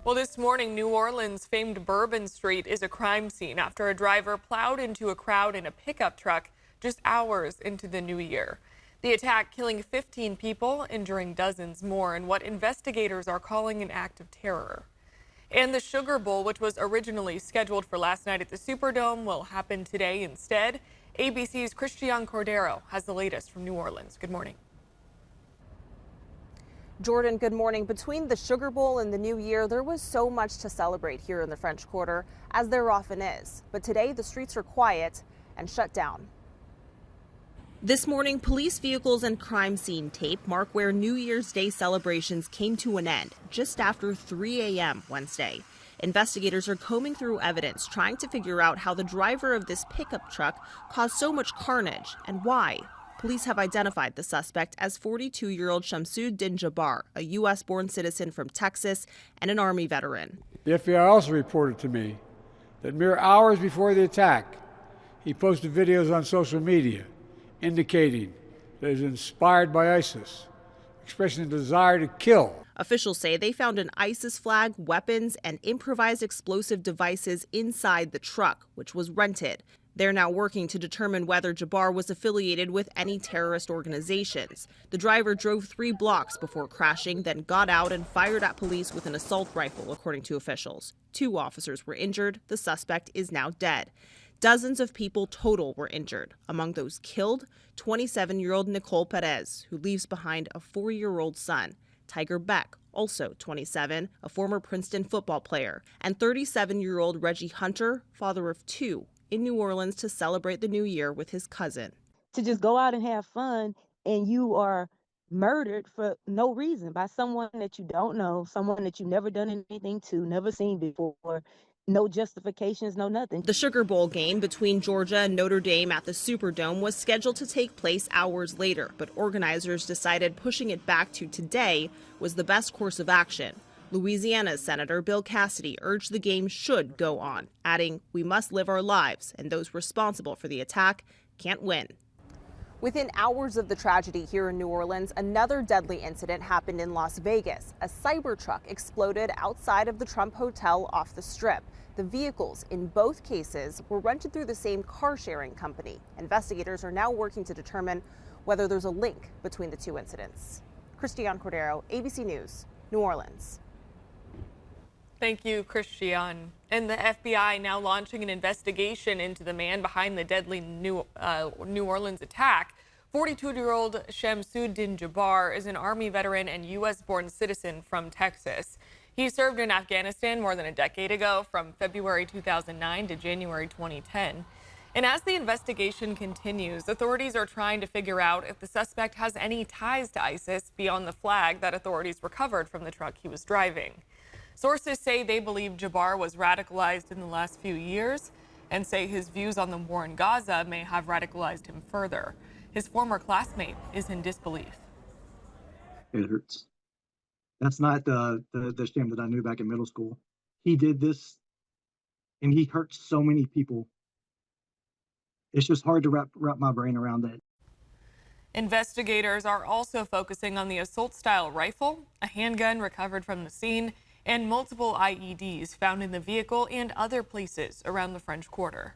Well, this morning, New Orleans' famed Bourbon Street is a crime scene after a driver plowed into a crowd in a pickup truck just hours into the new year. The attack killing 15 people, injuring dozens more in what investigators are calling an act of terror. And the Sugar Bowl, which was originally scheduled for last night at the Superdome, will happen today instead. ABC's Christian Cordero has the latest from New Orleans. Good morning. Jordan, good morning. Between the Sugar Bowl and the New Year, there was so much to celebrate here in the French Quarter, as there often is. But today, the streets are quiet and shut down. This morning, police vehicles and crime scene tape mark where New Year's Day celebrations came to an end just after 3 a.m. Wednesday. Investigators are combing through evidence, trying to figure out how the driver of this pickup truck caused so much carnage and why. Police have identified the suspect as 42-year-old Shamsuddin Jabbar, a U.S.-born citizen from Texas and an Army veteran. The FBI also reported to me that mere hours before the attack, he posted videos on social media indicating that he was inspired by ISIS, expressing a desire to kill. Officials say they found an ISIS flag, weapons, and improvised explosive devices inside the truck, which was rented. They're now working to determine whether Jabbar was affiliated with any terrorist organizations. The driver drove 3 blocks before crashing, then got out and fired at police with an assault rifle, according to officials. 2 officers were injured. The suspect is now dead. Dozens of people total were injured. Among those killed, 27-year-old Nicole Perez, who leaves behind a 4-year-old son. Tiger Beck, also 27, a former Princeton football player. And 37-year-old Reggie Hunter, father of 2, in New Orleans to celebrate the new year with his cousin. To just go out and have fun and you are murdered for no reason by someone that you don't know, someone that you've never done anything to, never seen before. No justifications, no nothing. The Sugar Bowl game between Georgia and Notre Dame at the Superdome was scheduled to take place hours later, but organizers decided pushing it back to today was the best course of action. Louisiana's Senator Bill Cassidy urged the game should go on, adding, "We must live our lives, and those responsible for the attack can't win." Within hours of the tragedy here in New Orleans, another deadly incident happened in Las Vegas. A Cybertruck exploded outside of the Trump Hotel off the Strip. The vehicles in both cases were rented through the same car-sharing company. Investigators are now working to determine whether there's a link between the 2 incidents. Christian Cordero, ABC News, New Orleans. Thank you, Christian. And the FBI now launching an investigation into the man behind the deadly New Orleans attack. 42-year-old Shamsuddin Jabbar is an Army veteran and U.S.-born citizen from Texas. He served in Afghanistan more than a decade ago, from February 2009 to January 2010. And as the investigation continues, authorities are trying to figure out if the suspect has any ties to ISIS beyond the flag that authorities recovered from the truck he was driving. Sources say they believe Jabbar was radicalized in the last few years and say his views on the war in Gaza may have radicalized him further. His former classmate is in disbelief. It hurts. That's not the Shem that I knew back in middle school. He did this and he hurt so many people. It's just hard to wrap my brain around that. Investigators are also focusing on the assault-style rifle, a handgun recovered from the scene, and multiple IEDs found in the vehicle and other places around the French Quarter.